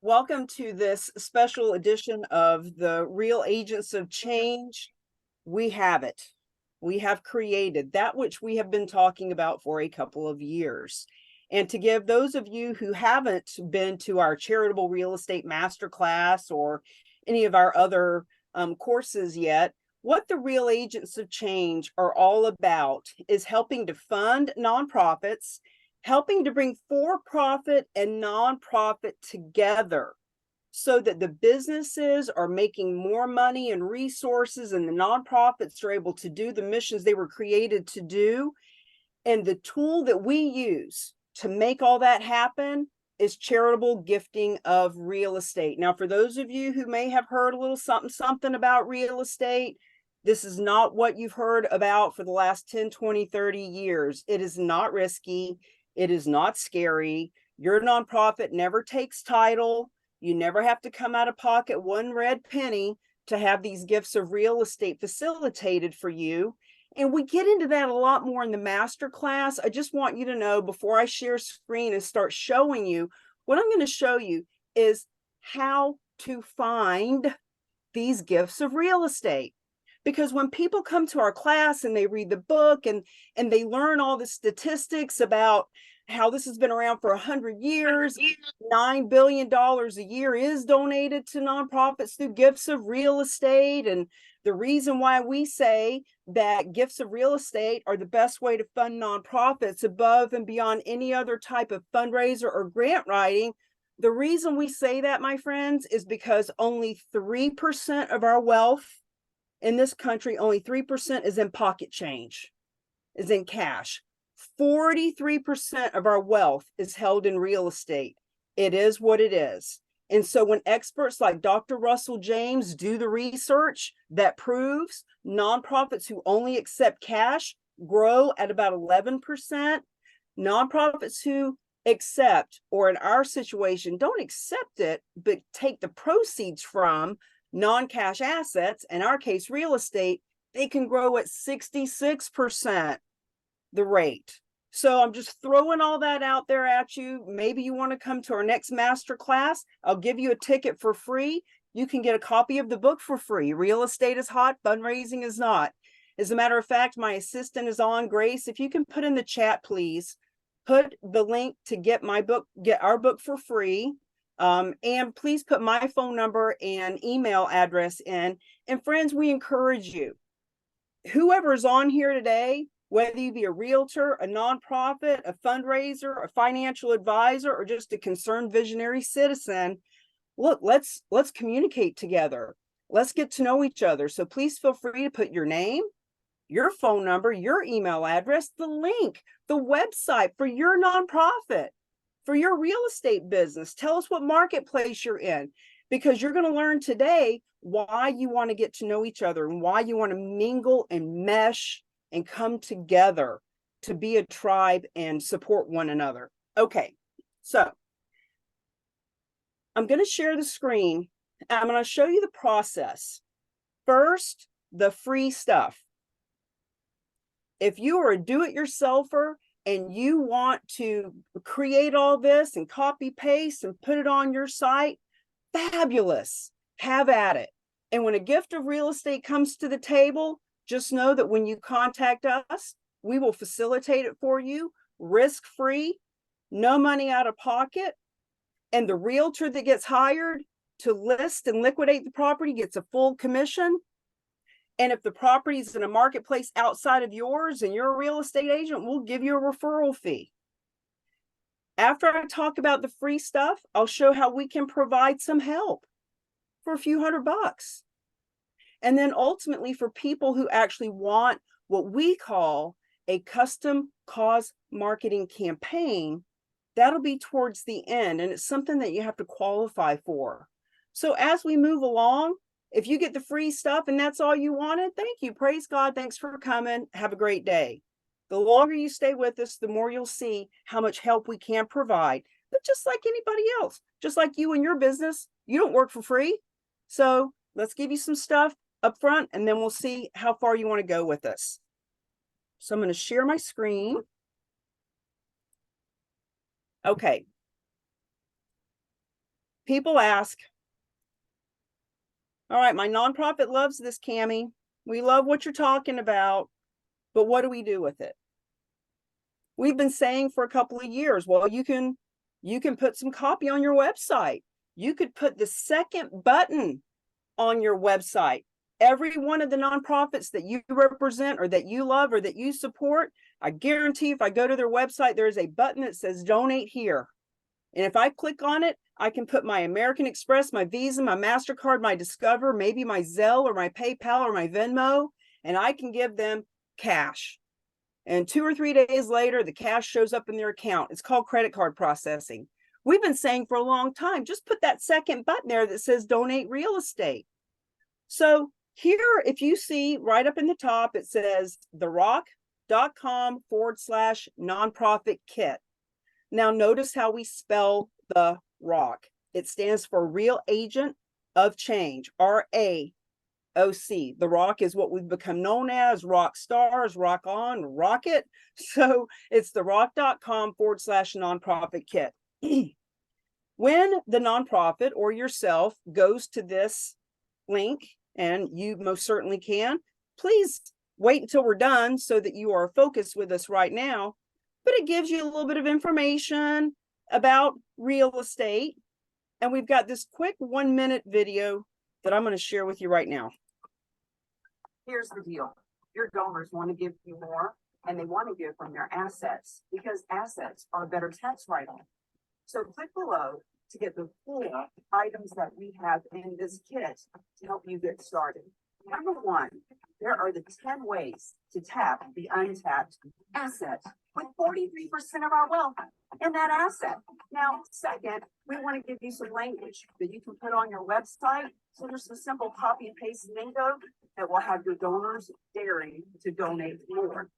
Welcome to this special edition of the Real Agents of Change. We have it. We have created that which we have been talking about for a couple of years. And to give those of you who haven't been to our Charitable Real Estate Masterclass or any of our other courses yet, what the Real Agents of Change are all about is helping to fund nonprofits, helping to bring for-profit and nonprofit together so that the businesses are making more money and resources and the nonprofits are able to do the missions they were created to do. And the tool that we use to make all that happen is charitable gifting of real estate. Now, for those of you who may have heard a little something about real estate, this is not what you've heard about for the last 10, 20, 30 years. It is not risky. It is not scary. Your nonprofit never takes title. You never have to come out of pocket one red penny to have these gifts of real estate facilitated for you. And we get into that a lot more in the master class. I just want you to know before I share screen and start showing you, what I'm going to show you is how to find these gifts of real estate. Because when people come to our class and they read the book and they learn all the statistics about how this has been around for 100 years, $9 billion a year is donated to nonprofits through gifts of real estate. And the reason why we say that gifts of real estate are the best way to fund nonprofits above and beyond any other type of fundraiser or grant writing, the reason we say that, my friends, is because only 3% of our wealth in this country, only 3% is in pocket change, is in cash. 43% of our wealth is held in real estate. It is what it is. And so when experts like Dr. Russell James do the research that proves nonprofits who only accept cash grow at about 11%, nonprofits who accept, or in our situation, don't accept it, but take the proceeds from non-cash assets, in our case, real estate, they can grow at 66% the rate. So I'm just throwing all that out there at you. Maybe you want to come to our next master class. I'll give you a ticket for free. You can get a copy of the book for free. Real estate is hot, fundraising is not. As a matter of fact, my assistant is on, Grace. If you can put in the chat, please, put the link to get my book, get our book for free. And please put my phone number and email address in. And friends, we encourage you, whoever's on here today, whether you be a realtor, a nonprofit, a fundraiser, a financial advisor, or just a concerned visionary citizen, look, let's communicate together. Let's get to know each other. So please feel free to put your name, your phone number, your email address, the link, the website for your nonprofit, for your real estate business. Tell us what marketplace you're in, because you're going to learn today why you want to get to know each other and why you want to mingle and mesh and come together to be a tribe and support one another. Okay, so I'm going to share the screen. I'm going to show you the process. First, the free stuff. If you are a do-it-yourselfer and you want to create all this and copy paste and put it on your site, fabulous, have at it. And when a gift of real estate comes to the table, just know that when you contact us, we will facilitate it for you, risk-free, no money out of pocket. And the realtor that gets hired to list and liquidate the property gets a full commission. And if the property is in a marketplace outside of yours and you're a real estate agent, we'll give you a referral fee. After I talk about the free stuff, I'll show how we can provide some help for a few $100. And then ultimately for people who actually want what we call a custom cause marketing campaign, that'll be towards the end. And it's something that you have to qualify for. So as we move along, if you get the free stuff and that's all you wanted, thank you. Praise God. Thanks for coming. Have a great day. The longer you stay with us, the more you'll see how much help we can provide. But just like anybody else, just like you and your business, you don't work for free. So let's give you some stuff up front, and then we'll see how far you want to go with us. So I'm going to share my screen. Okay. People ask, all right, my nonprofit loves this, Cami. We love what you're talking about, but what do we do with it? We've been saying for a couple of years, well, you can put some copy on your website. You could put the second button on your website. Every one of the nonprofits that you represent or that you love or that you support, I guarantee if I go to their website, there is a button that says donate here. And if I click on it, I can put my American Express, my Visa, my MasterCard, my Discover, maybe my Zelle or my PayPal or my Venmo, and I can give them cash. And 2 or 3 days later, the cash shows up in their account. It's called credit card processing. We've been saying for a long time, just put that second button there that says donate real estate. So here, if you see right up in the top, it says therock.com/nonprofit kit. Now notice how we spell the rock. It stands for Real Agent of Change, RAOC. The rock is what we've become known as, rock stars, rock on, rocket. So it's therock.com/nonprofit kit. When the nonprofit or yourself goes to this link, and you most certainly can, please wait until we're done so that you are focused with us right now. But it gives you a little bit of information about real estate. And we've got this quick 1-minute video that I'm going to share with you right now. Here's the deal. Your donors want to give you more, and they want to give from their assets because assets are a better tax write-off. So click below to get the full items that we have in this kit to help you get started. Number 1, there are the 10 ways to tap the untapped asset with 43% of our wealth in that asset. Now, second, we want to give you some language that you can put on your website. So there's some simple copy and paste lingo that will have your donors daring to donate more.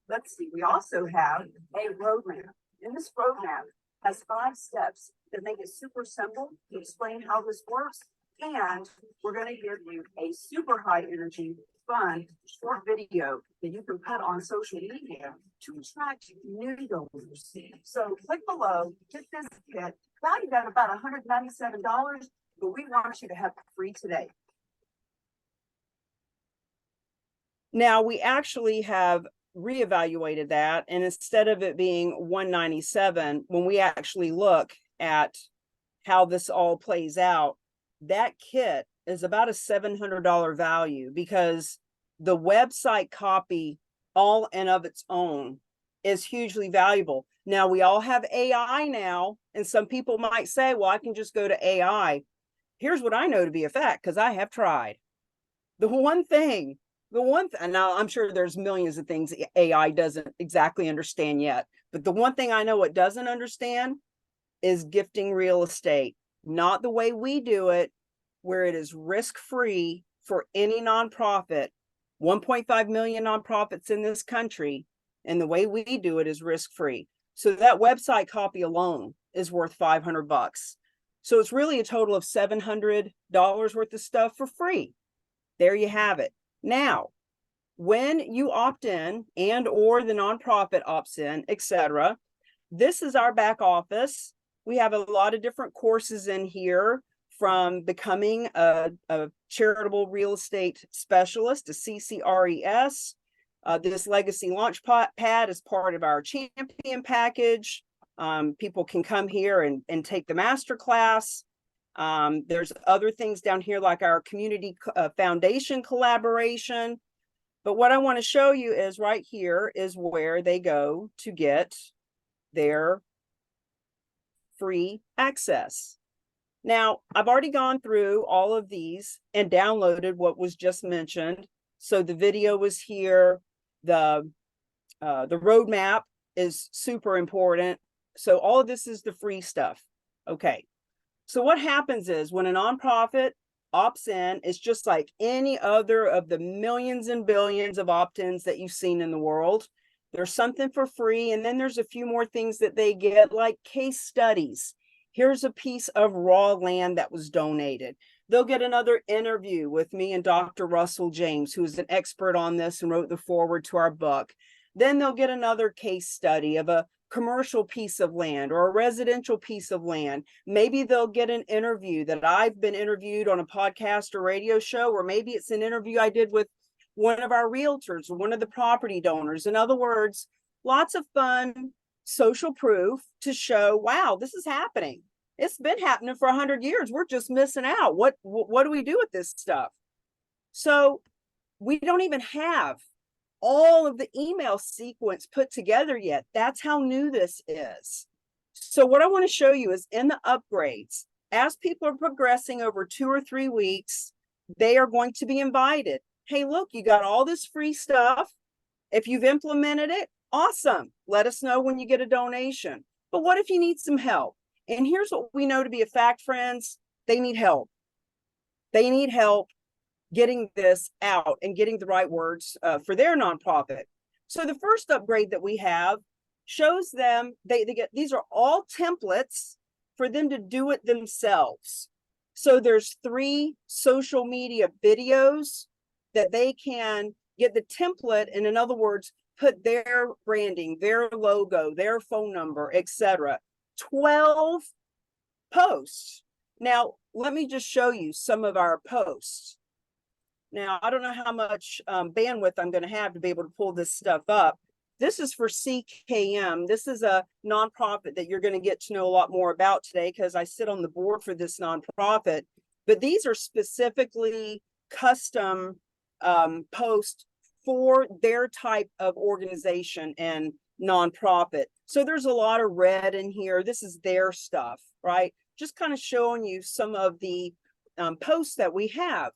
Let's see, we also have a roadmap. In this roadmap has 5 steps that make it super simple to explain how this works. And we're going to give you a super high energy, fun, short video that you can put on social media to attract new donors. So click below, get this kit, valued at about $197, but we want you to have it free today. Now we actually have reevaluated that, and instead of it being $197, when we actually look at how this all plays out, that kit is about a $700 value because the website copy all and of its own is hugely valuable. Now we all have AI now, and some people might say, well, I can just go to AI. Here's what I know to be a fact, because I have tried. And now I'm sure there's millions of things AI doesn't exactly understand yet, but the one thing I know it doesn't understand is gifting real estate, not the way we do it, where it is risk-free for any nonprofit, 1.5 million nonprofits in this country, and the way we do it is risk-free. So that website copy alone is worth $500. So it's really a total of $700 worth of stuff for free. There you have it. Now, when you opt in and or the nonprofit opts in, etc., this is our back office. We have a lot of different courses in here, from becoming a charitable real estate specialist, a CCRES. This legacy launch pad is part of our champion package. People can come here and take the master class. There's other things down here like our community foundation collaboration. But what I want to show you is right here is where they go to get their free access. Now, I've already gone through all of these and downloaded what was just mentioned. So the video was here. The roadmap is super important. So all of this is the free stuff. Okay. So what happens is when a nonprofit opts in, it's just like any other of the millions and billions of opt-ins that you've seen in the world. There's something for free, and then there's a few more things that they get, like case studies. Here's a piece of raw land that was donated. They'll get another interview with me and Dr. Russell James, who's an expert on this and wrote the foreword to our book. Then they'll get another case study of a commercial piece of land or a residential piece of land. Maybe they'll get an interview that I've been interviewed on a podcast or radio show, or maybe it's an interview I did with one of our realtors or one of the property donors. In other words, lots of fun social proof to show, wow, this is happening. It's been happening for 100 years. We're just missing out. What do we do with this stuff? So we don't even have all of the email sequence put together yet. That's how new this is. So what I want to show you is in the upgrades, as people are progressing over 2 or 3 weeks, they are going to be invited. Hey, look, you got all this free stuff. If you've implemented it, awesome. Let us know when you get a donation. But what if you need some help? And here's what we know to be a fact, friends. They need help. They need help getting this out and getting the right words for their nonprofit. So the first upgrade that we have shows them, they get, these are all templates for them to do it themselves. So there's 3 social media videos that they can get the template, and in other words, put their branding, their logo, their phone number, etc. 12 posts. Now, let me just show you some of our posts. Now, I don't know how much bandwidth I'm going to have to be able to pull this stuff up. This is for CKM. This is a nonprofit that you're going to get to know a lot more about today because I sit on the board for this nonprofit. But these are specifically custom posts for their type of organization and nonprofit. So there's a lot of red in here. This is their stuff, right? Just kind of showing you some of the posts that we have.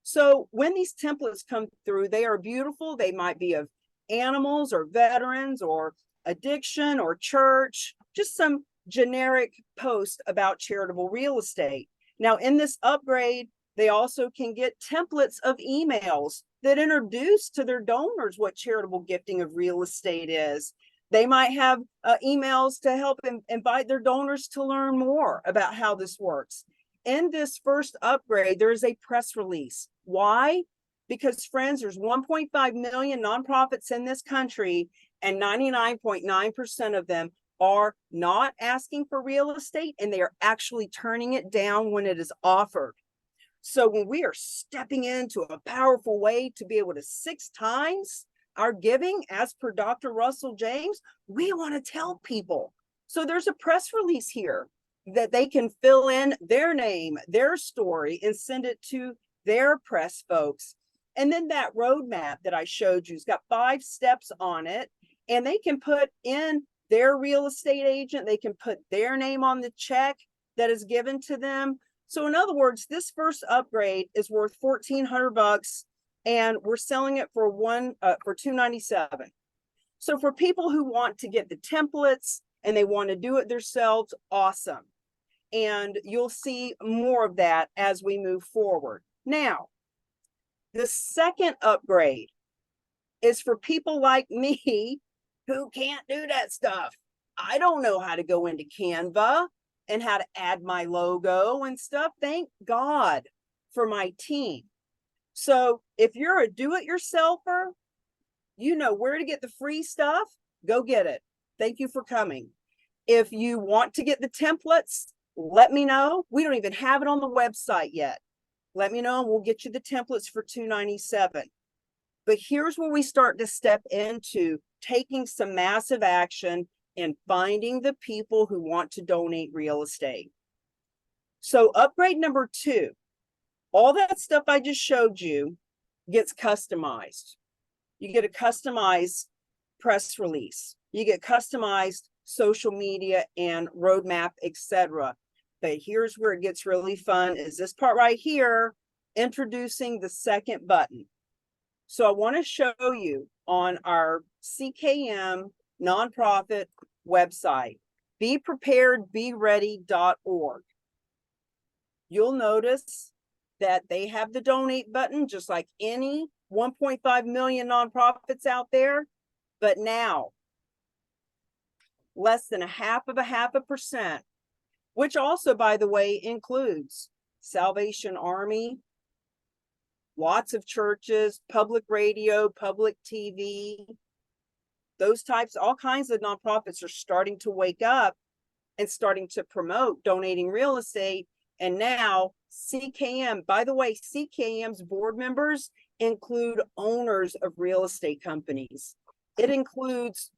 So when these templates come through, they are beautiful. They might be of animals or veterans or addiction or church, just some generic post about charitable real estate. Now, in this upgrade, they also can get templates of emails that introduce to their donors what charitable gifting of real estate is. They might have emails to help invite their donors to learn more about how this works. In this first upgrade, there is a press release. Why? Because, friends, there's 1.5 million nonprofits in this country, and 99.9% of them are not asking for real estate, and they are actually turning it down when it is offered. So when we are stepping into a powerful way to be able to 6 times our giving, as per Dr. Russell James, we want to tell people. So there's a press release here that they can fill in their name, their story, and send it to their press folks. And then that roadmap that I showed you has got 5 steps on it, and they can put in their real estate agent. They can put their name on the check that is given to them. So in other words, this first upgrade is worth $1,400, and we're selling it for $297. So for people who want to get the templates and they want to do it themselves, awesome. And you'll see more of that as we move forward. Now, the second upgrade is for people like me who can't do that stuff. I don't know how to go into Canva and how to add my logo and stuff. Thank God for my team. So if you're a do-it-yourselfer, you know where to get the free stuff. Go get it. Thank you for coming. If you want to get the templates, let me know. We don't even have it on the website yet. Let me know and we'll get you the templates for $297. But here's where we start to step into taking some massive action and finding the people who want to donate real estate. So upgrade number 2, all that stuff I just showed you gets customized. You get a customized press release. You get customized social media and roadmap, etc. But here's where it gets really fun, is this part right here, introducing the second button. So I want to show you on our CKM nonprofit website, bepreparedbeready.org. You'll notice that they have the donate button, just like any 1.5 million nonprofits out there. But now, less than 0.5%, which also, by the way, includes Salvation Army, lots of churches, public radio, public TV, those types, all kinds of nonprofits are starting to wake up and starting to promote donating real estate. And now CKM, by the way, CKM's board members include owners of real estate companies. It includes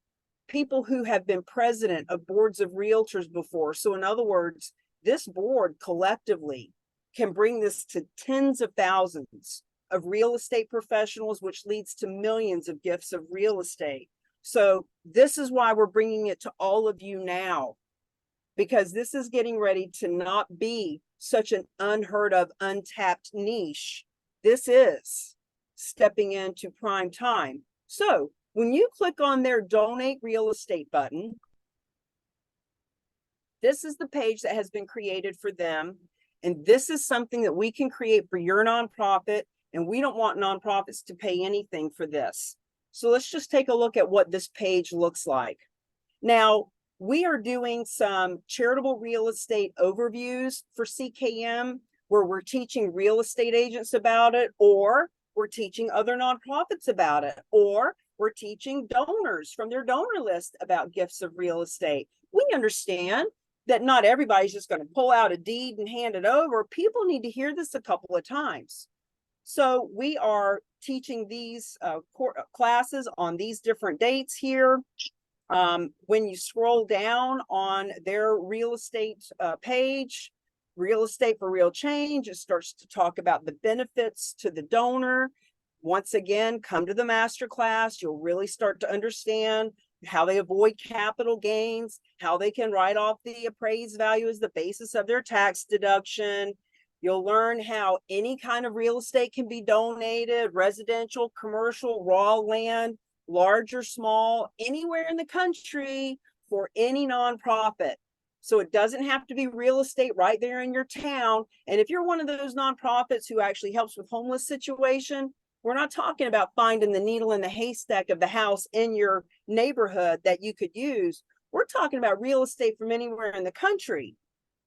people who have been president of boards of realtors before. So in other words, this board collectively can bring this to tens of thousands of real estate professionals, which leads to millions of gifts of real estate. So this is why we're bringing it to all of you now, because this is getting ready to not be such an unheard of, untapped niche. This is stepping into prime time. So when you click on their donate real estate button, this is the page that has been created for them. And this is something that we can create for your nonprofit. And we don't want nonprofits to pay anything for this. So let's just take a look at what this page looks like. Now, we are doing some charitable real estate overviews for CKM, where we're teaching real estate agents about it, or we're teaching other nonprofits about it, or we're teaching donors from their donor list about gifts of real estate. We understand that not everybody's just going to pull out a deed and hand it over. People need to hear this a couple of times. So we are teaching these classes on these different dates here. When you scroll down on their real estate page, Real Estate for Real Change, it starts to talk about the benefits to the donor. Once again, come to the masterclass. You'll really start to understand how they avoid capital gains, how they can write off the appraised value as the basis of their tax deduction. You'll learn how any kind of real estate can be donated, residential, commercial, raw land, large or small, anywhere in the country for any nonprofit. So it doesn't have to be real estate right there in your town. And if you're one of those nonprofits who actually helps with homeless situation, we're not talking about finding the needle in the haystack of the house in your neighborhood that you could use. We're talking about real estate from anywhere in the country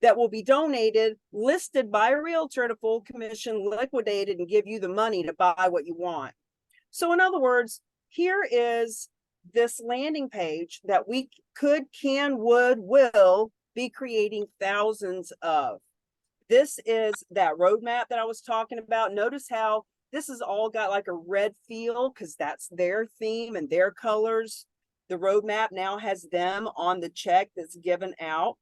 that will be donated, listed by a realtor at a full commission, liquidated, and give you the money to buy what you want. So in other words, here is this landing page that we could, can, would, will be creating thousands of. This is that roadmap that I was talking about. Notice how this has all got like a red feel because that's their theme and their colors. The roadmap now has them on the check that's given out.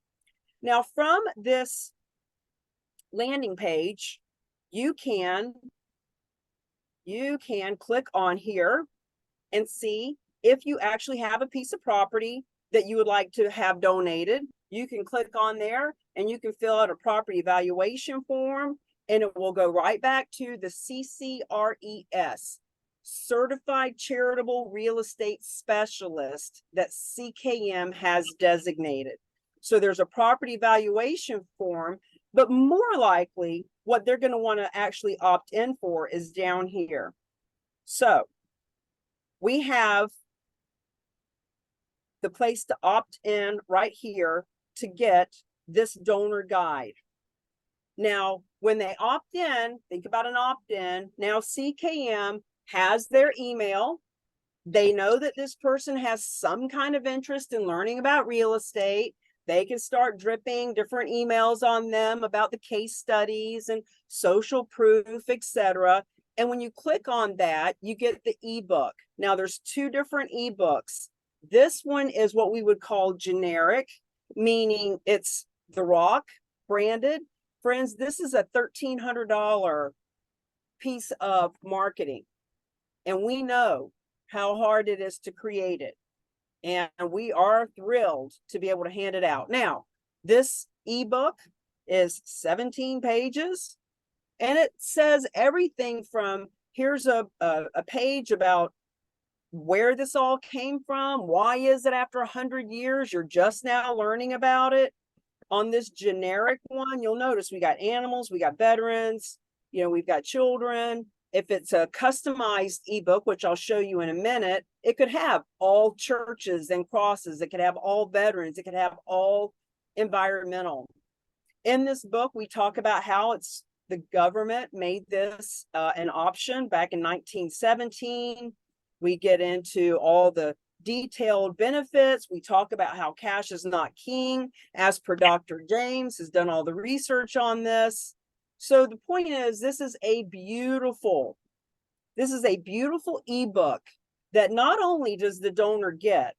Now, from this landing page, you can click on here and see if you actually have a piece of property that you would like to have donated. You can click on there and you can fill out a property evaluation form, and it will go right back to the CCRES, Certified Charitable Real Estate Specialist, that CKM has designated. So there's a property evaluation form, but more likely what they're going to want to actually opt in for is down here. So we have the place to opt in right here to get this donor guide. Now, when they opt in, think about an opt-in. Now CKM has their email. They know that this person has some kind of interest in learning about real estate. They can start dripping different emails on them about the case studies and social proof, etc. And when you click on that, you get the ebook. Now there's two different ebooks. This one is what we would call generic, meaning it's The Rock branded. Friends, this is a $1,300 piece of marketing. And we know how hard it is to create it. And we are thrilled to be able to hand it out. Now, this ebook is 17 pages, and it says everything from, here's a page about where this all came from. Why is it after 100 years you're just now learning about it? On this generic one, you'll notice we got animals, we got veterans, we've got children. If it's a customized ebook, which I'll show you in a minute, it could have all churches and crosses. It could have all veterans. It could have all environmental. In this book, we talk about how the government made this an option back in 1917. We get into all the detailed benefits. We talk about how cash is not king, as per Dr. James has done all the research on this. So the point is, this is a beautiful ebook that not only does the donor get,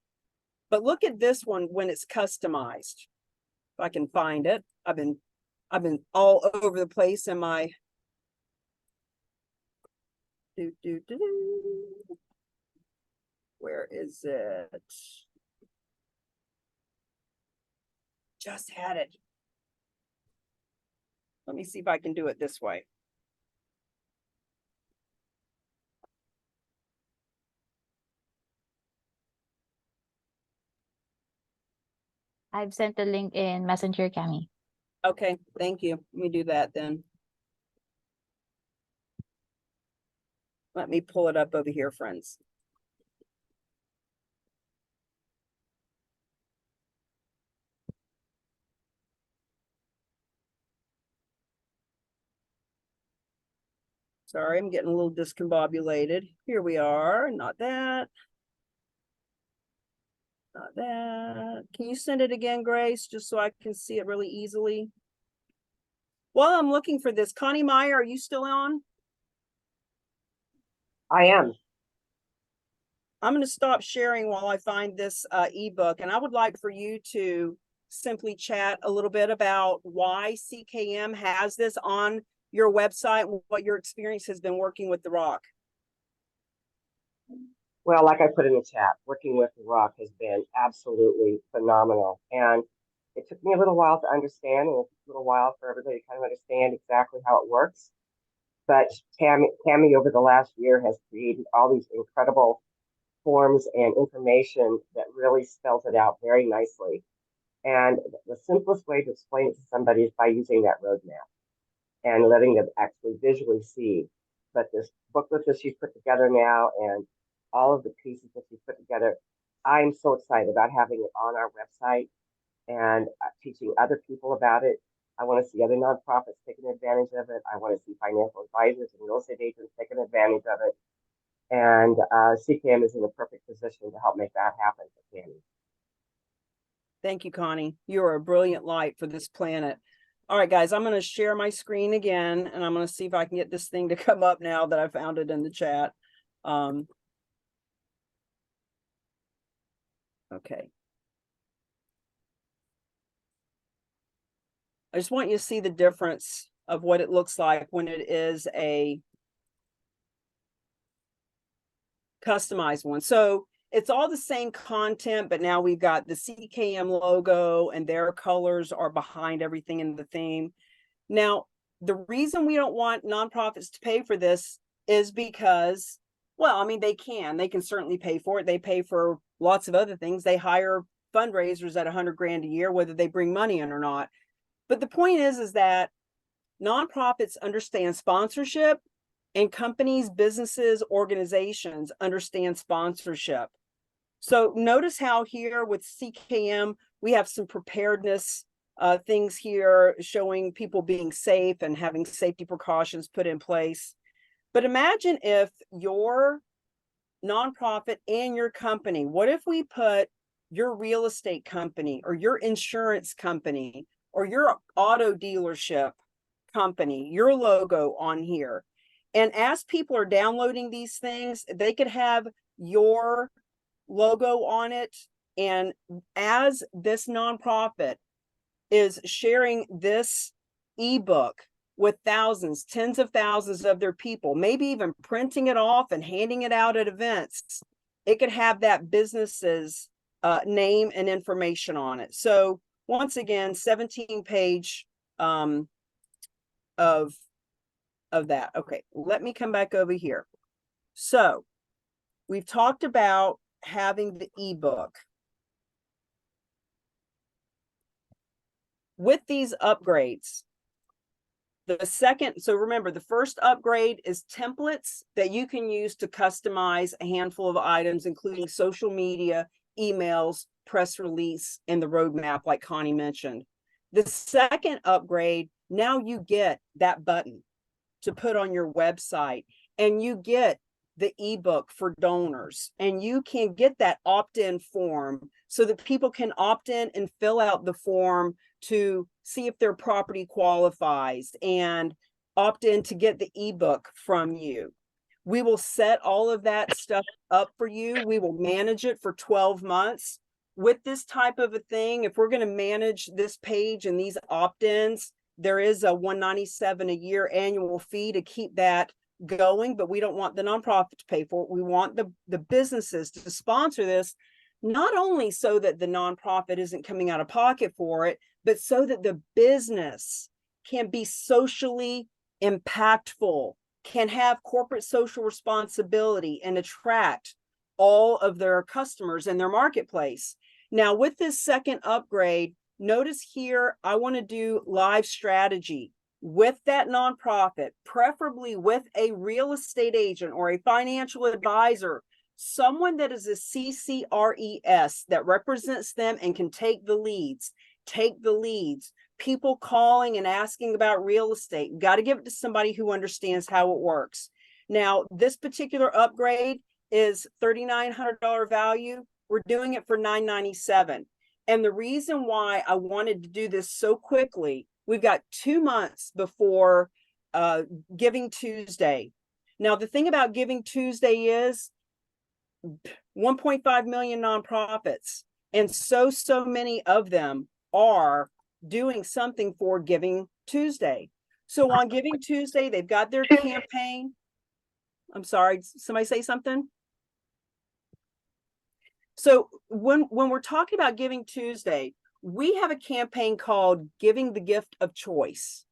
but look at this one when it's customized. If I can find it. I've been all over the place in my where is it? Just had it. Let me see if I can do it this way. I've sent the link in Messenger, Cami. Okay, thank you. Let me do that then. Let me pull it up over here, friends. Sorry, I'm getting a little discombobulated. Here we are. Not that. Not that. Can you send it again, Grace, just so I can see it really easily? While I'm looking for this, Connie Meyer, are you still on? I am. I'm going to stop sharing while I find this ebook, and I would like for you to simply chat a little bit about why CKM has this on your website, what your experience has been working with The Rock. Well, like I put in the chat, working with The Rock has been absolutely phenomenal. And it took me a little while to understand, and it took a little while for everybody to kind of understand exactly how it works. But Cami over the last year has created all these incredible forms and information that really spells it out very nicely. And the simplest way to explain it to somebody is by using that roadmap and letting them actually visually see. But this booklet that she's put together now and all of the pieces that she's put together, I'm so excited about having it on our website and teaching other people about it. I want to see other nonprofits taking advantage of it. I want to see financial advisors and real estate agents taking advantage of it. And CKM is in the perfect position to help make that happen for Cami. Thank you, Connie. You are a brilliant light for this planet. All right, guys, I'm going to share my screen again, and I'm going to see if I can get this thing to come up now that I found it in the chat. Okay. I just want you to see the difference of what it looks like when it is a customized one. So it's all the same content, but now we've got the CKM logo and their colors are behind everything in the theme. Now, the reason we don't want nonprofits to pay for this is because, well, I mean, they can certainly pay for it. They pay for lots of other things. They hire fundraisers at $100 grand a year, whether they bring money in or not. But the point is that nonprofits understand sponsorship, and companies, businesses, organizations understand sponsorship. So notice how here with CKM, we have some preparedness things here showing people being safe and having safety precautions put in place. But imagine if your nonprofit and your company, what if we put your real estate company or your insurance company or your auto dealership company, your logo on here? And as people are downloading these things, they could have your logo on it. And as this nonprofit is sharing this ebook with thousands, tens of thousands of their people, maybe even printing it off and handing it out at events, it could have that business's name and information on it. So once again, 17-page of that. Okay, let me come back over here. So we've talked about having the ebook. With these upgrades, the second, so remember, the first upgrade is templates that you can use to customize a handful of items, including social media, emails, press release, and the roadmap, like Connie mentioned. The second upgrade, now you get that button to put on your website, and you get the ebook for donors, and you can get that opt-in form so that people can opt in and fill out the form to see if their property qualifies and opt in to get the ebook from you. We will set all of that stuff up for you. We will manage it for 12 months. With this type of a thing, if we're going to manage this page and these opt-ins, there is a $197 a year annual fee to keep that going, but we don't want the nonprofit to pay for it. We want the businesses to sponsor this, not only so that the nonprofit isn't coming out of pocket for it, but so that the business can be socially impactful, can have corporate social responsibility, and attract all of their customers in their marketplace. Now, with this second upgrade, notice here, I want to do live strategy with that nonprofit, preferably with a real estate agent or a financial advisor, someone that is a CCRES that represents them and can take the leads. People calling and asking about real estate. Got to give it to somebody who understands how it works. Now, this particular upgrade is $3,900 value. We're doing it for $997. And the reason why I wanted to do this so quickly, we've got 2 months before Giving Tuesday. Now, the thing about Giving Tuesday is 1.5 million nonprofits, and so many of them are doing something for Giving Tuesday. So on Giving Tuesday, they've got their campaign. I'm sorry, somebody say something? So when we're talking about Giving Tuesday, we have a campaign called Giving the Gift of Choice.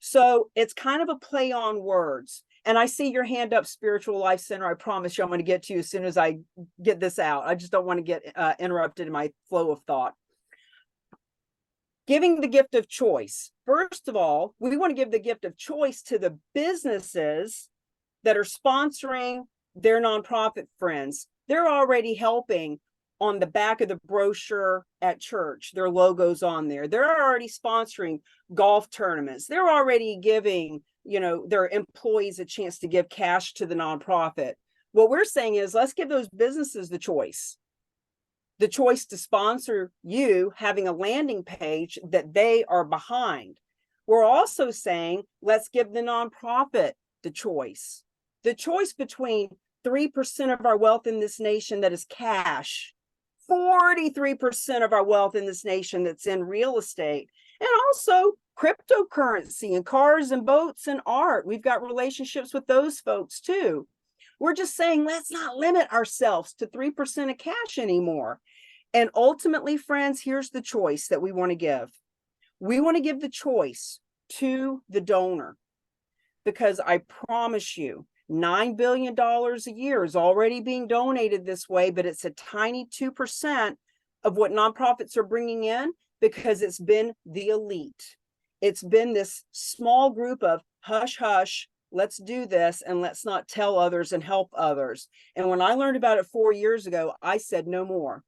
So it's kind of a play on words. And I see your hand up, Spiritual Life Center. I promise you I'm going to get to you as soon as I get this out. I just don't want to get interrupted in my flow of thought. Giving the gift of choice. First of all, we want to give the gift of choice to the businesses that are sponsoring their nonprofit friends. They're already helping on the back of the brochure at church. Their logo's on there. They're already sponsoring golf tournaments. They're already giving, their employees a chance to give cash to the nonprofit. What we're saying is, let's give those businesses the choice to sponsor you having a landing page that they are behind. We're also saying, let's give the nonprofit the choice between 3% of our wealth in this nation that is cash, 43% of our wealth in this nation that's in real estate, and also cryptocurrency and cars and boats and art. We've got relationships with those folks too. We're just saying, let's not limit ourselves to 3% of cash anymore. And ultimately, friends, here's the choice that we want to give. We want to give the choice to the donor, because I promise you, $9 billion a year is already being donated this way, but it's a tiny 2% of what nonprofits are bringing in, because it's been the elite. It's been this small group of hush, hush, let's do this and let's not tell others and help others. And when I learned about it 4 years ago, I said no more.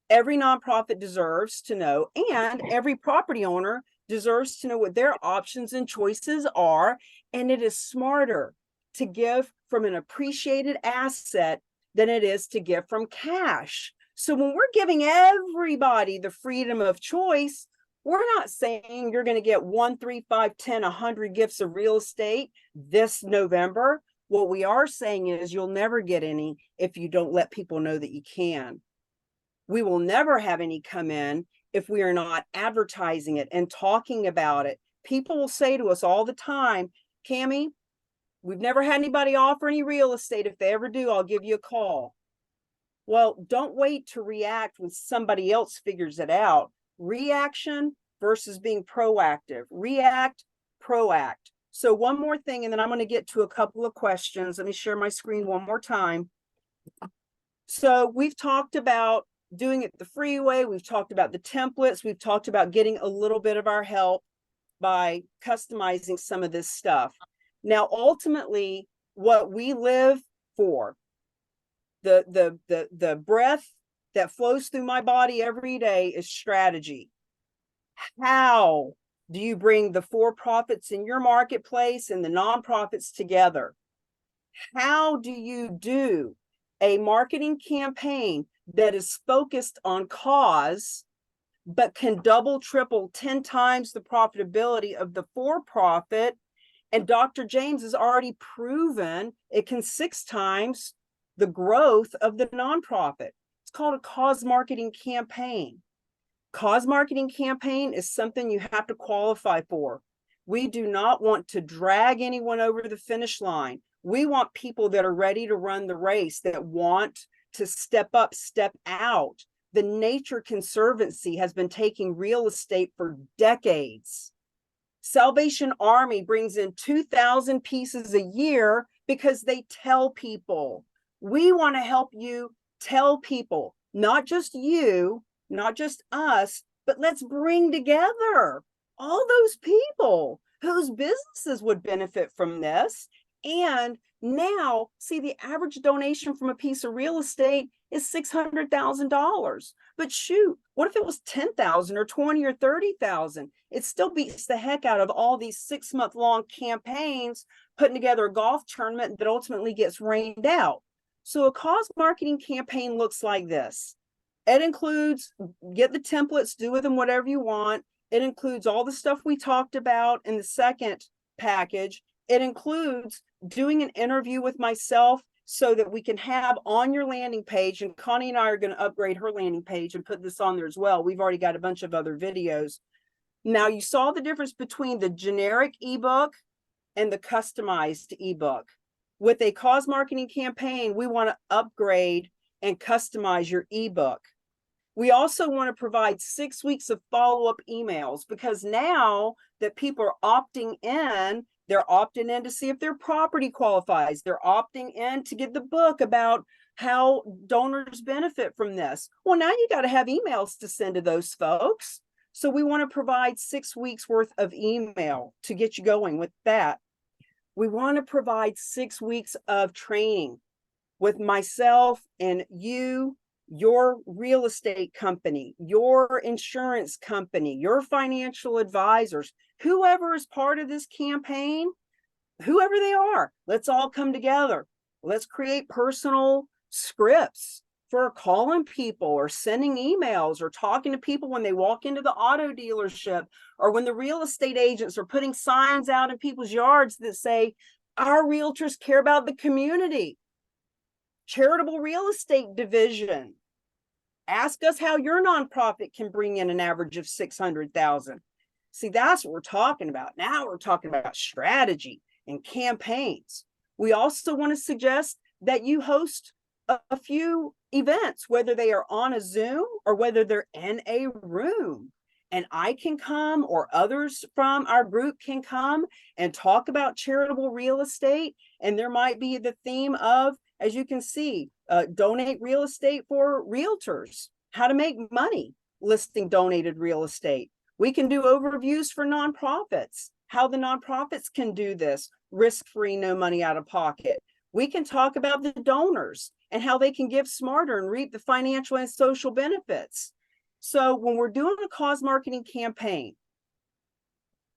Every nonprofit deserves to know, and every property owner deserves to know what their options and choices are. And it is smarter to give from an appreciated asset than it is to give from cash. So when we're giving everybody the freedom of choice, we're not saying you're going to get 1, 3, 5, 10, 100 gifts of real estate this November. What we are saying is you'll never get any if you don't let people know that you can. We will never have any come in if we are not advertising it and talking about it. People will say to us all the time, Cami, we've never had anybody offer any real estate. If they ever do, I'll give you a call. Well, don't wait to react when somebody else figures it out. Reaction versus being proactive. React, proact. So one more thing, and then I'm going to get to a couple of questions. Let me share my screen one more time. So we've talked about doing it the freeway. We've talked about the templates. We've talked about getting a little bit of our help by customizing some of this stuff. Now, ultimately, what we live for, the breath that flows through my body every day is strategy. How do you bring the for-profits in your marketplace and the nonprofits together? How do you do a marketing campaign that is focused on cause, but can double, triple, 10 times the profitability of the for-profit? And Dr. James has already proven it can 6 times the growth of the nonprofit. It's called a cause marketing campaign. Cause marketing campaign is something you have to qualify for. We do not want to drag anyone over the finish line. We want people that are ready to run the race, that want to step up, step out. The Nature Conservancy has been taking real estate for decades. Salvation Army brings in 2,000 pieces a year because they tell people. We want to help you tell people, not just you, not just us, but let's bring together all those people whose businesses would benefit from this. And now, see, the average donation from a piece of real estate is $600,000. But shoot, what if it was 10,000 or 20 or 30,000? It still beats the heck out of all these 6-month-long campaigns putting together a golf tournament that ultimately gets rained out. So a cause marketing campaign looks like this. It includes, get the templates, do with them whatever you want. It includes all the stuff we talked about in the second package. It includes doing an interview with myself so that we can have on your landing page, and Connie and I are going to upgrade her landing page and put this on there as well. We've already got a bunch of other videos. Now, you saw the difference between the generic ebook and the customized ebook. With a cause marketing campaign, we want to upgrade and customize your ebook. We also want to provide 6 weeks of follow-up emails, because now that people are opting in, they're opting in to see if their property qualifies. They're opting in to get the book about how donors benefit from this. Well, now you got to have emails to send to those folks. So we want to provide 6 weeks worth of email to get you going with that. We want to provide 6 weeks of training with myself and you, your real estate company, your insurance company, your financial advisors, whoever is part of this campaign, whoever they are. Let's all come together. Let's create personal scripts for calling people or sending emails or talking to people when they walk into the auto dealership, or when the real estate agents are putting signs out in people's yards that say, our realtors care about the community. Charitable Real Estate Division, ask us how your nonprofit can bring in an average of 600,000. See, that's what we're talking about. Now we're talking about strategy and campaigns. We also want to suggest that you host a few events, whether they are on a Zoom or whether they're in a room. And I can come, or others from our group can come and talk about charitable real estate. And there might be the theme of, as you can see, donate real estate for realtors, how to make money listing donated real estate. We can do overviews for nonprofits, how the nonprofits can do this risk-free, no money out of pocket. We can talk about the donors and how they can give smarter and reap the financial and social benefits. So when we're doing a cause marketing campaign,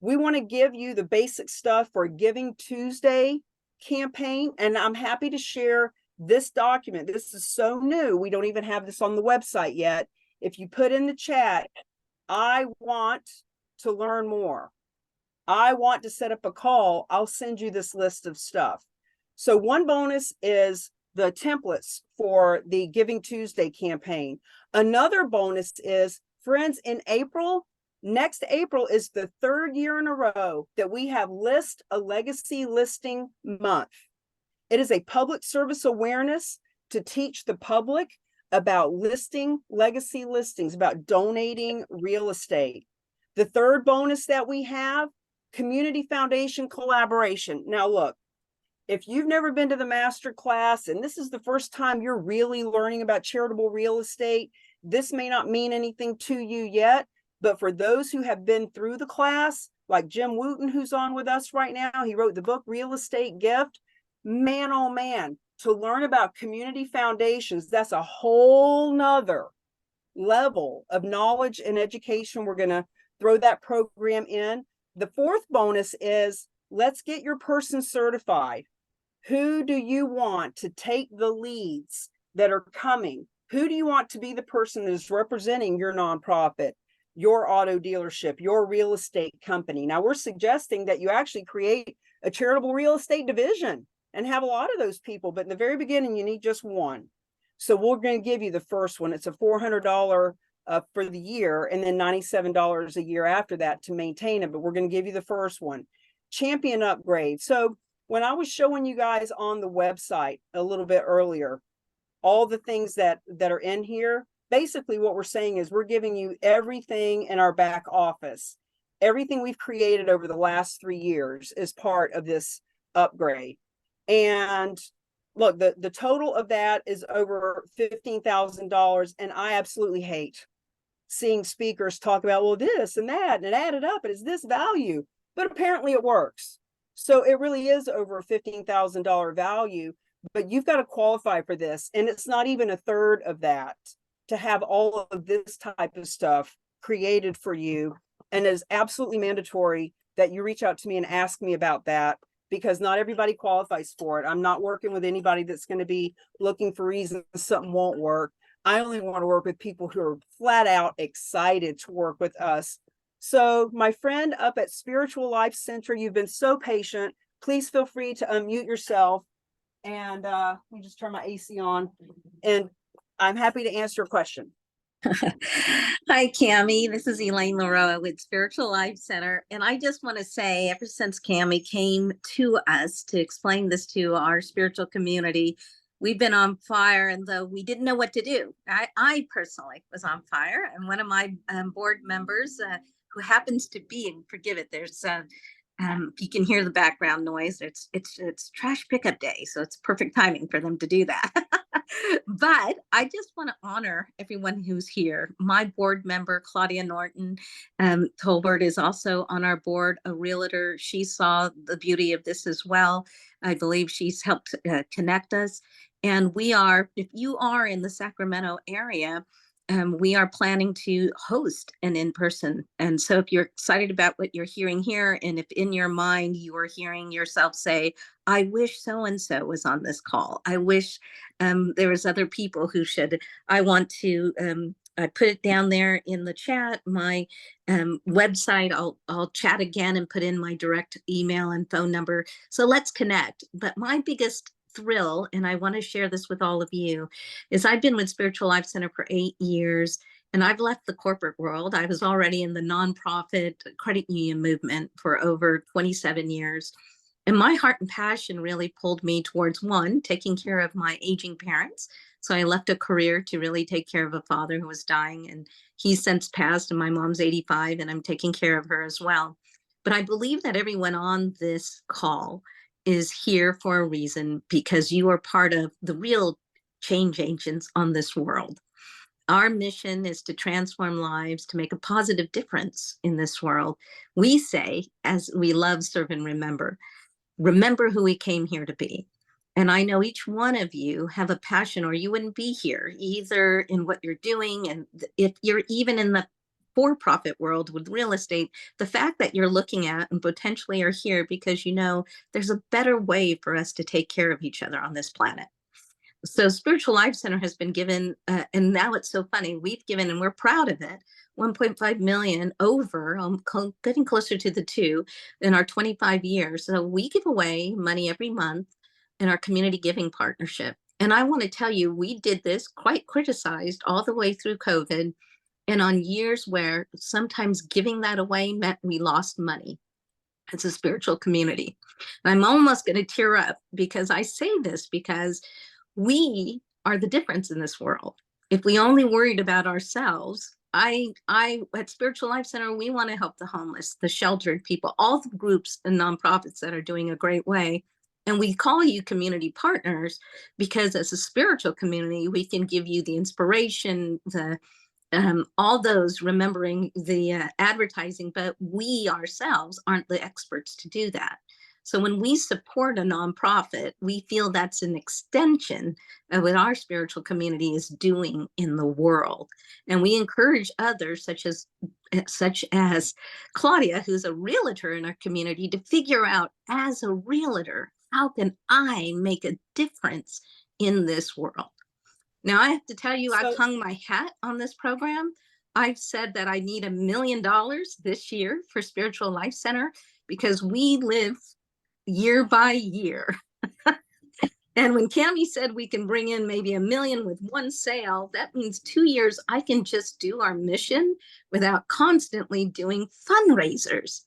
we want to give you the basic stuff for a Giving Tuesday campaign. And I'm happy to share this document. This is so new. We don't even have this on the website yet. If you put in the chat, I want to learn more, I want to set up a call, I'll send you this list of stuff. So one bonus is the templates for the Giving Tuesday campaign. Another bonus is, friends, in April, next April is the 3rd year in a row that we have List a Legacy Listing Month. It is a public service awareness to teach the public about listing legacy listings, about donating real estate. The third bonus that we have, Community Foundation collaboration. Now look, if you've never been to the master class and this is the first time you're really learning about charitable real estate, this may not mean anything to you yet, but for those who have been through the class, like Jim Wooten, who's on with us right now, he wrote the book Real Estate Gift. Man, oh man, to learn about community foundations, that's a whole nother level of knowledge and education. We're going to throw that program in. The fourth bonus is, let's get your person certified. Who do you want to take the leads that are coming? Who do you want to be the person that is representing your nonprofit, your auto dealership, your real estate company? Now, we're suggesting that you actually create a charitable real estate division and have a lot of those people, but in the very beginning, you need just one. So we're going to give you the first one. It's a $400 for the year, and then $97 a year after that to maintain it. But we're going to give you the first one. Champion upgrade. So when I was showing you guys on the website a little bit earlier, all the things that are in here, basically what we're saying is we're giving you everything in our back office. Everything we've created over the last 3 years is part of this upgrade. And look, the total of that is over $15,000. And I absolutely hate seeing speakers talk about, well, this and that, and it added up, and it's this value. But apparently it works. So it really is over a $15,000 value, but you've got to qualify for this. And it's not even a third of that to have all of this type of stuff created for you. And it's absolutely mandatory that you reach out to me and ask me about that, because not everybody qualifies for it. I'm not working with anybody that's going to be looking for reasons something won't work. I only want to work with people who are flat out excited to work with us. So my friend up at Spiritual Life Center, you've been so patient. Please feel free to unmute yourself. And let me just turn my AC on. And I'm happy to answer your question. Hi, Cami. This is Elaine Laroa with Spiritual Life Center. And I just want to say, ever since Cami came to us to explain this to our spiritual community, we've been on fire. And though we didn't know what to do, I personally was on fire. And one of my board members, who happens to be, and forgive it, there's if you can hear the background noise, it's trash pickup day, so it's perfect timing for them to do that. But I just want to honor everyone who's here. My board member, Claudia Norton, Tolbert, is also on our board, a realtor. She saw the beauty of this as well. I believe she's helped connect us. And we are, if you are in the Sacramento area, we are planning to host an in-person. And so if you're excited about what you're hearing here, and if in your mind you are hearing yourself say, I wish so-and-so was on this call. I wish there was other people who should, I want to, I put it down there in the chat, my website. I'll chat again and put in my direct email and phone number. So let's connect. But my biggest thrill, and I want to share this with all of you, is I've been with Spiritual Life Center for 8 years, and I've left the corporate world. I was already in the nonprofit credit union movement for over 27 years. And my heart and passion really pulled me towards, one, taking care of my aging parents. So I left a career to really take care of a father who was dying, and he's since passed, and my mom's 85, and I'm taking care of her as well. But I believe that everyone on this call is here for a reason, because you are part of the real change agents on this world. Our mission is to transform lives, to make a positive difference in this world. We say, as we love, serve, and remember who we came here to be. And I know each one of you have a passion, or you wouldn't be here, either in what you're doing. And if you're even in the for-profit world with real estate, the fact that you're looking at and potentially are here because you know there's a better way for us to take care of each other on this planet. So Spiritual Life Center has been given, and now it's so funny, we've given, and we're proud of it, 1.5 million over, getting closer to the 2 in our 25 years. So we give away money every month in our community giving partnership. And I want to tell you, we did this quite criticized all the way through COVID. And on years where sometimes giving that away meant we lost money as a spiritual community. And I'm almost going to tear up because I say this because we are the difference in this world. If we only worried about ourselves, I at Spiritual Life Center, we want to help the homeless, the sheltered people, all the groups and nonprofits that are doing a great way. And we call you community partners because as a spiritual community, we can give you the inspiration, the all those, remembering the advertising, but we ourselves aren't the experts to do that. So when we support a nonprofit, we feel that's an extension of what our spiritual community is doing in the world. And we encourage others, such as Claudia, who's a realtor in our community, to figure out as a realtor, how can I make a difference in this world? Now, I have to tell you, I've So- hung my hat on this program. I've said that I need $1 million this year for Spiritual Life Center because we live year by year. And when Cami said we can bring in maybe $1 million with one sale, that means 2 years I can just do our mission without constantly doing fundraisers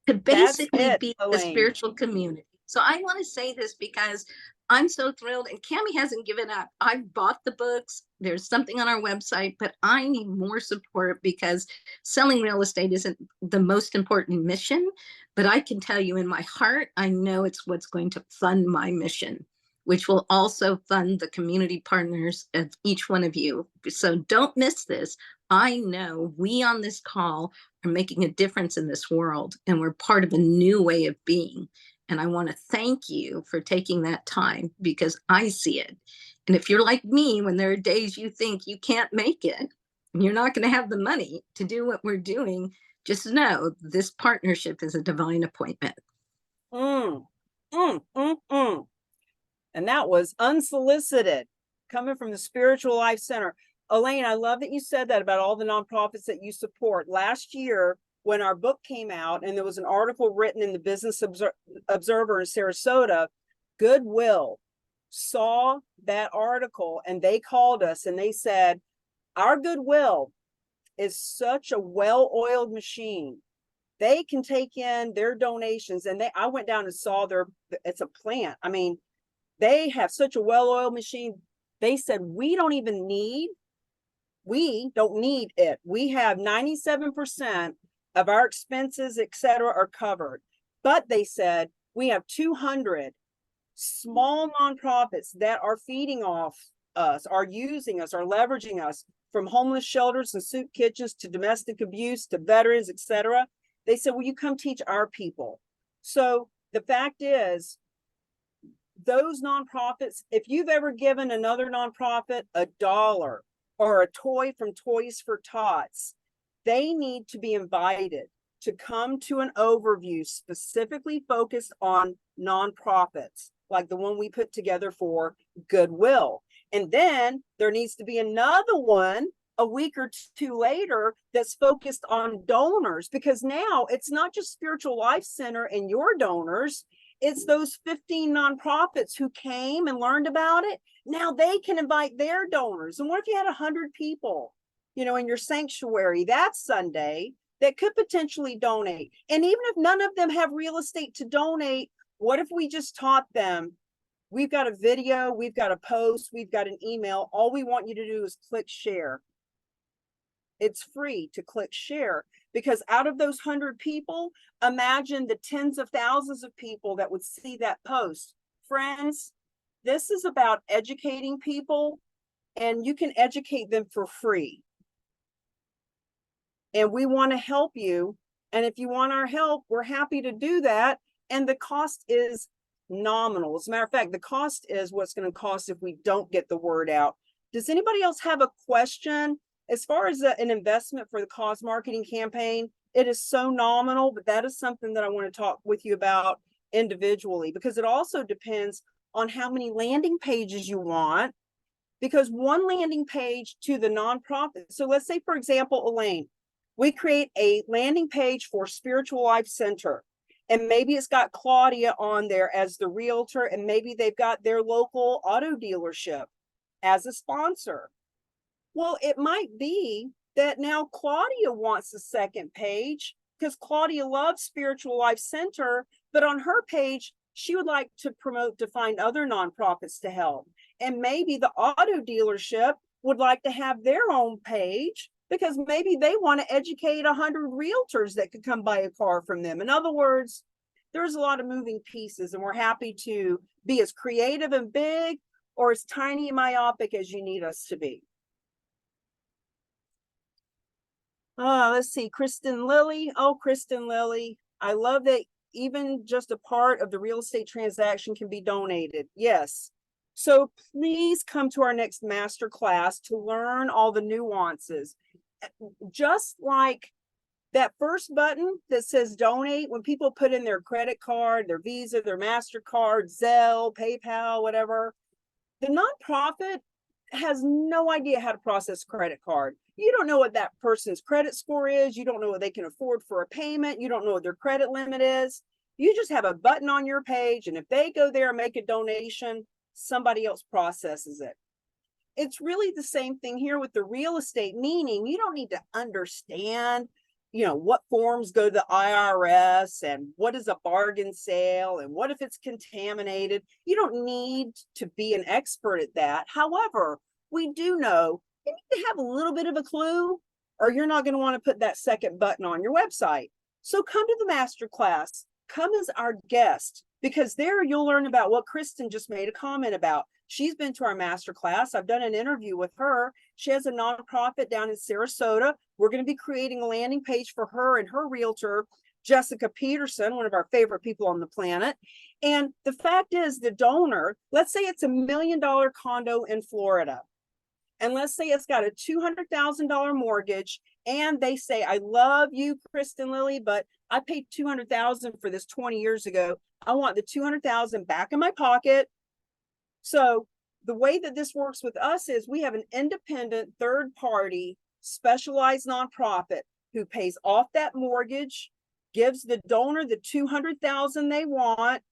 to That's basically it, be a Elaine. spiritual community. So I want to say this because I'm so thrilled, and Cami hasn't given up. I've bought the books. There's something on our website, but I need more support because selling real estate isn't the most important mission. But I can tell you in my heart, I know it's what's going to fund my mission, which will also fund the community partners of each one of you. So don't miss this. I know we on this call are making a difference in this world, and we're part of a new way of being. And I want to thank you for taking that time because I see it. And if you're like me, when there are days you think you can't make it, and you're not going to have the money to do what we're doing, just know this partnership is a divine appointment. And that was unsolicited, coming from the Spiritual Life Center. Elaine, I love that you said that about all the nonprofits that you support. Last year, when our book came out and there was an article written in the Business Observer in Sarasota, Goodwill saw that article and they called us and they said, our Goodwill is such a well-oiled machine. They can take in their donations, and I went down and saw it's a plant. I mean, they have such a well-oiled machine. They said, we don't need it. We have 97% of our expenses, etc., are covered. But they said, we have 200 small nonprofits that are feeding off us, are using us, are leveraging us, from homeless shelters and soup kitchens to domestic abuse to veterans, etc. They said, will you come teach our people? So the fact is, those nonprofits, if you've ever given another nonprofit $1 or a toy from Toys for Tots, they need to be invited to come to an overview specifically focused on nonprofits, like the one we put together for Goodwill. And then there needs to be another one a week or two later that's focused on donors, because now it's not just Spiritual Life Center and your donors, it's those 15 nonprofits who came and learned about it. Now they can invite their donors. And what if you had 100 people, in your sanctuary that Sunday that could potentially donate? And even if none of them have real estate to donate, what if we just taught them, we've got a video, we've got a post, we've got an email. All we want you to do is click share. It's free to click share, because out of those 100 people, imagine the tens of thousands of people that would see that post. Friends, this is about educating people, and you can educate them for free. And we want to help you. And if you want our help, we're happy to do that. And the cost is nominal. As a matter of fact, the cost is what's going to cost if we don't get the word out. Does anybody else have a question? As far as an investment for the cause marketing campaign, it is so nominal, but that is something that I want to talk with you about individually, because it also depends on how many landing pages you want, because one landing page to the nonprofit. So let's say, for example, Elaine, we create a landing page for Spiritual Life Center, and maybe it's got Claudia on there as the realtor, and maybe they've got their local auto dealership as a sponsor. Well, it might be that now Claudia wants a second page because Claudia loves Spiritual Life Center, but on her page, she would like to promote to find other nonprofits to help. And maybe the auto dealership would like to have their own page because maybe they want to educate 100 realtors that could come buy a car from them. In other words, there's a lot of moving pieces, and we're happy to be as creative and big or as tiny and myopic as you need us to be. Let's see, Kristen Lilly. Oh, Kristen Lilly. I love that even just a part of the real estate transaction can be donated. Yes. So please come to our next master class to learn all the nuances. Just like That first button that says donate, when people put in their credit card, their Visa, their MasterCard, Zelle, PayPal, whatever, the nonprofit has no idea how to process a credit card. You don't know what that person's credit score is. You don't know what they can afford for a payment. You don't know what their credit limit is. You just have a button on your page, and if they go there and make a donation, somebody else processes it. It's really the same thing here with the real estate, meaning you don't need to understand, what forms go to the IRS and what is a bargain sale and what if it's contaminated. You don't need to be an expert at that. However, we do know you need to have a little bit of a clue, or you're not going to want to put that second button on your website. So come to the master class, come as our guest, because there you'll learn about what Kristen just made a comment about. She's been to our master class. I've done an interview with her. She has a nonprofit down in Sarasota. We're going to be creating a landing page for her and her realtor, Jessica Peterson, one of our favorite people on the planet. And the fact is, the donor, let's say it's $1 million condo in Florida. And let's say it's got a $200,000 mortgage. And they say, I love you, Kristen Lilly, but I paid $200,000 for this 20 years ago. I want the $200,000 back in my pocket. So the way that this works with us is we have an independent third party specialized nonprofit who pays off that mortgage, gives the donor the $200,000 they want,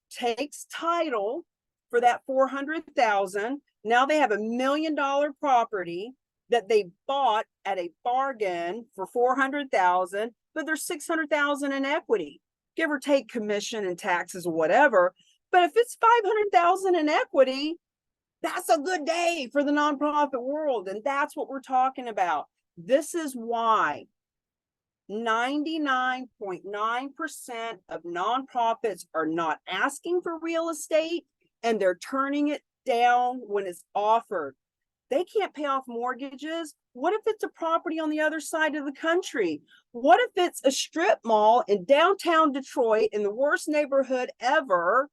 takes title for that $400,000. Now they have $1 million property that they bought at a bargain for $400,000, but there's $600,000 in equity, give or take commission and taxes or whatever. But if it's $500,000 in equity, that's a good day for the nonprofit world. And that's what we're talking about. This is why 99.9% of nonprofits are not asking for real estate, and they're turning it down when it's offered. They can't pay off mortgages. What if it's a property on the other side of the country? What if it's a strip mall in downtown Detroit in the worst neighborhood ever?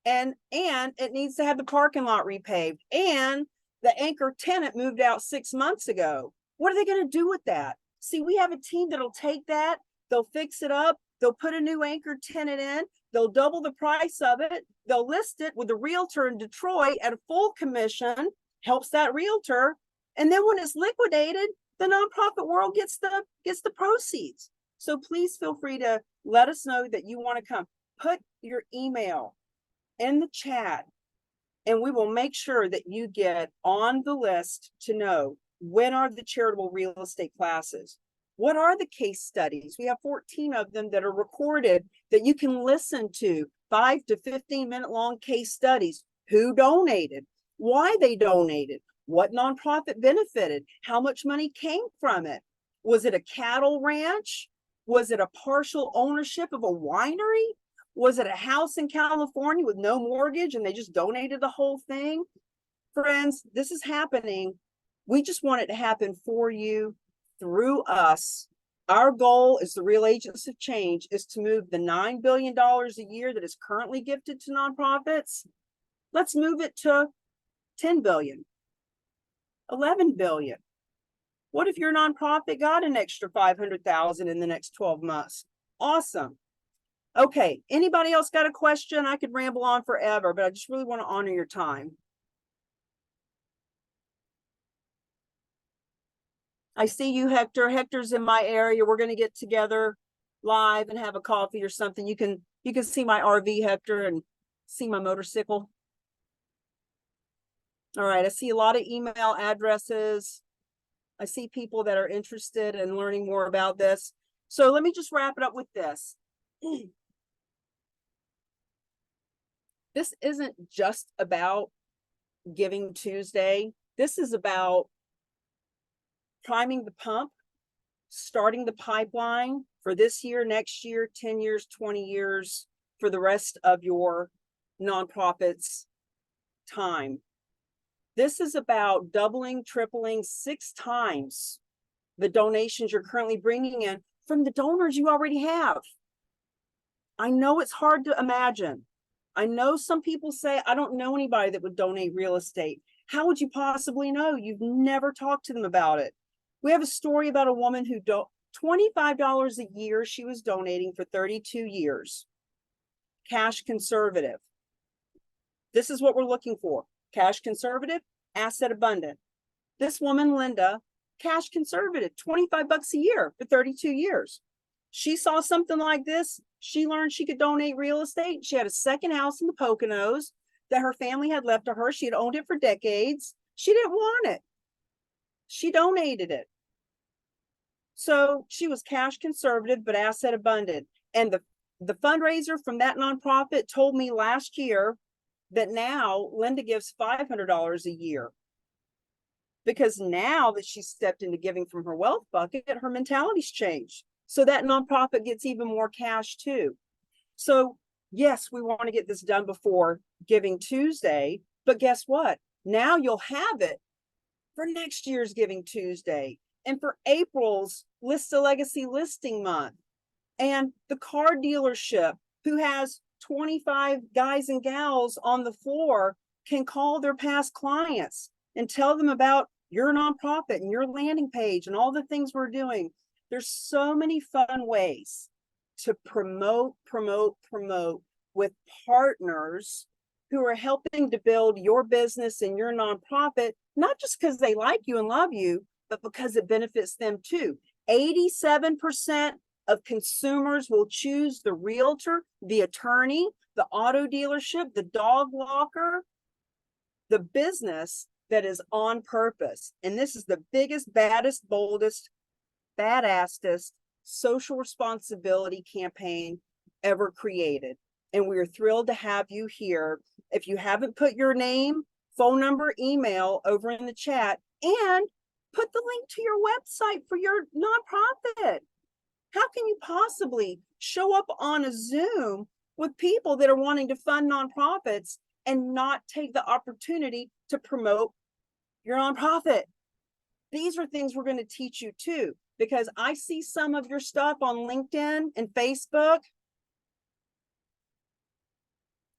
And it needs to have the parking lot repaved, and the anchor tenant moved out 6 months ago. What are they going to do with that? See, we have a team that'll take that, they'll fix it up, they'll put a new anchor tenant in, they'll double the price of it, they'll list it with a realtor in Detroit at a full commission, helps that realtor, and then when it's liquidated, the nonprofit world gets the proceeds. So please feel free to let us know that you want to come. Put your email in the chat, and we will make sure that you get on the list to know when are the charitable real estate classes. What are the case studies? We have 14 of them that are recorded that you can listen to, 5 to 15 minute long case studies. Who donated, why they donated, what nonprofit benefited, how much money came from it. Was it a cattle ranch? Was it a partial ownership of a winery? Was it a house in California with no mortgage and they just donated the whole thing? Friends, this is happening. We just want it to happen for you, through us. Our goal as the Real Agents of Change is to move the $9 billion a year that is currently gifted to nonprofits. Let's move it to 10 billion, 11 billion. What if your nonprofit got an extra 500,000 in the next 12 months? Awesome. Okay, anybody else got a question? I could ramble on forever, but I just really want to honor your time. I see you, Hector. Hector's in my area. We're going to get together live and have a coffee or something. You can see my RV, Hector, and see my motorcycle. All right, I see a lot of email addresses. I see people that are interested in learning more about this. So let me just wrap it up with this. This isn't just about Giving Tuesday. This is about priming the pump, starting the pipeline for this year, next year, 10 years, 20 years, for the rest of your nonprofit's time. This is about doubling, tripling, 6 times the donations you're currently bringing in from the donors you already have. I know it's hard to imagine. I know some people say, I don't know anybody that would donate real estate. How would you possibly know? You've never talked to them about it. We have a story about a woman who $25 a year she was donating for 32 years. Cash conservative. This is what we're looking for. Cash conservative, asset abundant. This woman, Linda, cash conservative, 25 bucks a year for 32 years. She saw something like this. She learned she could donate real estate. She had a second house in the Poconos that her family had left to her. She had owned it for decades. She didn't want it. She donated it. So she was cash conservative, but asset abundant. And the fundraiser from that nonprofit told me last year that now Linda gives $500 a year. Because now that she's stepped into giving from her wealth bucket, her mentality's changed. So that nonprofit gets even more cash too. So yes, we want to get this done before Giving Tuesday, but guess what? Now you'll have it for next year's Giving Tuesday and for April's List a Legacy listing month. And the car dealership who has 25 guys and gals on the floor can call their past clients and tell them about your nonprofit and your landing page and all the things we're doing. There's so many fun ways to promote with partners who are helping to build your business and your nonprofit, not just because they like you and love you, but because it benefits them too. 87% of consumers will choose the realtor, the attorney, the auto dealership, the dog walker, the business that is on purpose. And this is the biggest, baddest, boldest, badassest social responsibility campaign ever created. And we are thrilled to have you here. If you haven't put your name, phone number, email over in the chat, and put the link to your website for your nonprofit. How can you possibly show up on a Zoom with people that are wanting to fund nonprofits and not take the opportunity to promote your nonprofit? These are things we're going to teach you too, because I see some of your stuff on LinkedIn and Facebook.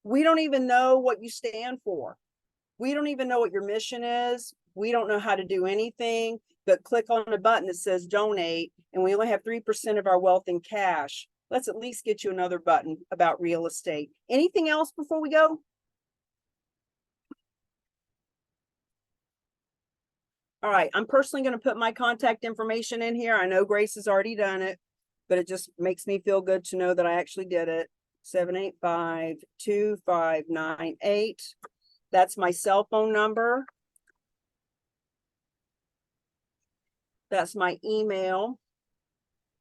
We don't even know what you stand for. We don't even know what your mission is. We don't know how to do anything but click on a button that says donate, and we only have 3% of our wealth in cash. Let's at least get you another button about real estate. Anything else before we go? All right, I'm personally going to put my contact information in here. I know Grace has already done it, but it just makes me feel good to know that I actually did it. 785-2598. That's my cell phone number. That's my email.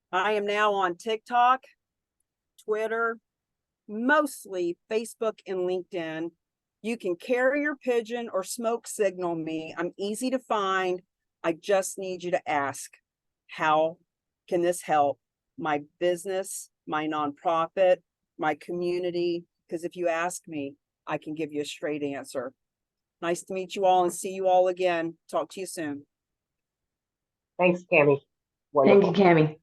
I am now on TikTok, Twitter, mostly Facebook and LinkedIn. You can carrier pigeon or smoke signal me. I'm easy to find. I just need you to ask, how can this help my business, my nonprofit, my community? Because if you ask me, I can give you a straight answer. Nice to meet you all and see you all again. Talk to you soon. Thanks, Cami. Thank you, Cami.